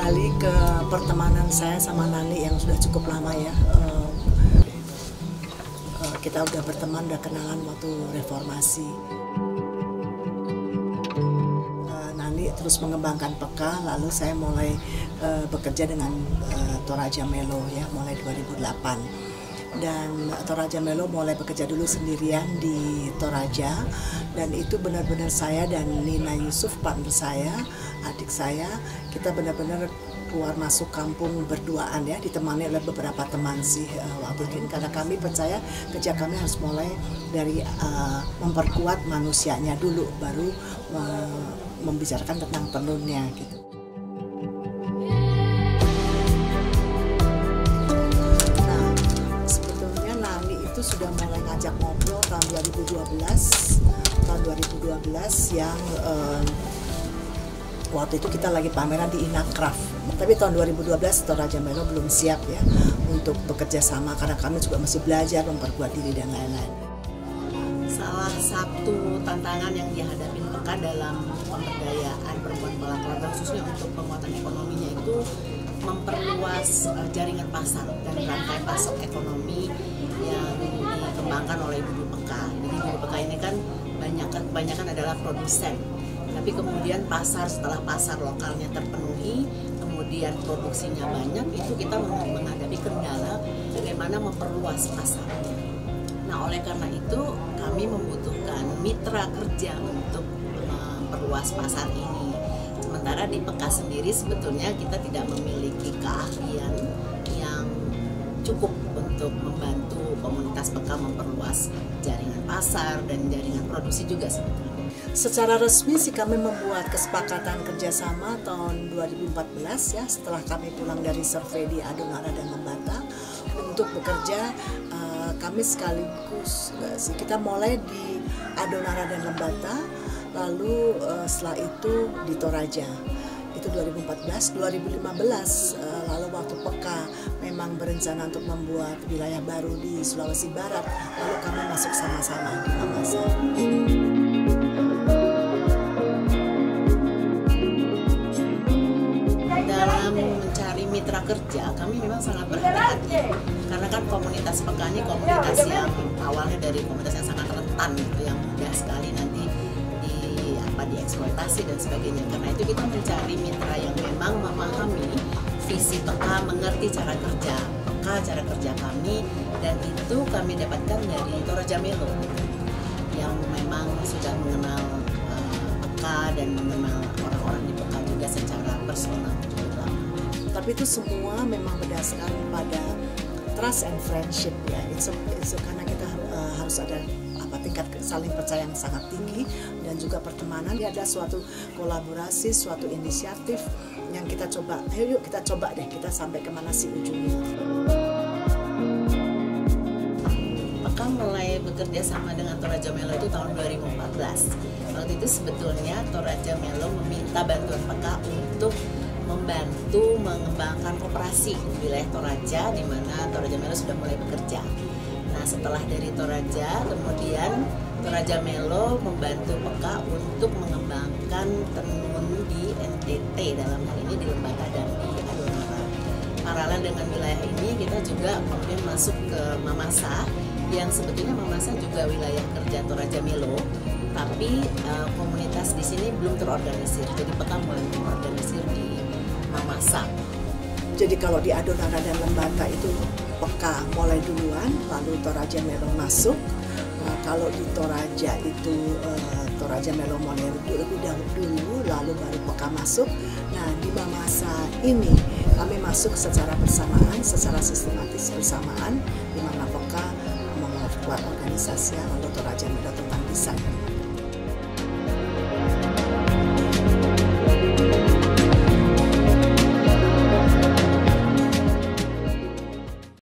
kembali ke pertemanan saya sama Nani yang sudah cukup lama ya. Kita udah berteman, udah kenalan waktu reformasi. Nani terus mengembangkan Peka, lalu saya mulai bekerja dengan Toraja Melo ya, mulai 2008. Dan Toraja Melo mulai bekerja dulu sendirian di Toraja, dan itu benar-benar saya dan Nina Yusuf, partner saya, adik saya, kita benar-benar keluar masuk kampung berduaan ya, ditemani oleh beberapa teman sih waktu itu, karena kami percaya kerja kami harus mulai dari memperkuat manusianya dulu, baru membicarakan tentang tenunnya gitu. Sudah mulai ngajak ngobrol tahun 2012 yang waktu itu kita lagi pameran di Inacraft. Tapi tahun 2012 Toraja Melo belum siap ya untuk bekerja sama, karena kami juga masih belajar memperkuat diri dan lain-lain. Salah satu tantangan yang dihadapi Peka dalam pemberdayaan perempuan kepala keluarga, khususnya untuk penguatan ekonominya, itu memperluas jaringan pasar dan rantai pasok ekonomi yang dikembangkan oleh Ibu Peka. Jadi Ibu Peka ini kan kebanyakan adalah produsen, tapi kemudian setelah pasar lokalnya terpenuhi, kemudian produksinya banyak, itu kita menghadapi kendala bagaimana memperluas pasarnya. Nah, oleh karena itu kami membutuhkan mitra kerja untuk memperluas pasar ini. Sementara di Peka sendiri sebetulnya kita tidak memiliki keahlian yang cukup untuk membantu komunitas Peka memperluas jaringan pasar dan jaringan produksi juga sebetulnya. Secara resmi sih kami membuat kesepakatan kerjasama tahun 2014 ya, setelah kami pulang dari survei di Adonara dan Lembata untuk bekerja. Kami sekaligus kita mulai di Adonara dan Lembata, lalu setelah itu di Toraja. Itu 2014, 2015 lalu waktu Peka memang berencana untuk membuat wilayah baru di Sulawesi Barat, lalu kami masuk sama-sama di Mamasa. Dalam mencari mitra kerja, kami memang sangat berhati-hati, karena kan komunitas Peka ini komunitas yang awalnya dari komunitas yang sangat rentan gitu, yang mudah sekali nanti dieksploitasi dan sebagainya. Karena itu kita mencari mitra yang memang memahami visi Peka, mengerti cara kerja Peka, cara kerja kami, dan itu kami dapatkan dari Toraja Melo yang memang sudah mengenal Peka dan mengenal orang-orang di Peka juga secara personal. Tapi itu semua memang berdasarkan pada trust and friendship ya. Karena kita harus ada tingkat saling percaya yang sangat tinggi, dan juga pertemanan. Ini ada suatu kolaborasi, suatu inisiatif yang kita coba, ayo yuk kita coba deh, kita sampai kemana sih ujungnya. Peka mulai bekerja sama dengan Toraja Melo itu tahun 2014. Waktu itu sebetulnya Toraja Melo meminta bantuan Peka untuk membantu mengembangkan koperasi di wilayah Toraja, di mana Toraja Melo sudah mulai bekerja. Nah, setelah dari Toraja, kemudian Toraja Melo membantu Peka untuk mengembangkan tenun di NTT, dalam hal ini di Lembata dan di Adonara. Paralel dengan wilayah ini, kita juga kemudian masuk ke Mamasa, yang sebetulnya Mamasa juga wilayah kerja Toraja Melo, tapi komunitas di sini belum terorganisir. Jadi Peka mulai terorganisir di Mamasa. Jadi kalau di Adonara dan Lembata itu Peka mulai duluan, lalu Toraja Melo masuk. Kalau di Toraja itu Toraja Melo mulai lebih dulu, lalu baru Peka masuk. Nah, di Mamasa ini kami masuk secara bersamaan, secara sistematis bersamaan, di mana Peka membuat organisasi, lalu Toraja Melo tentang desain.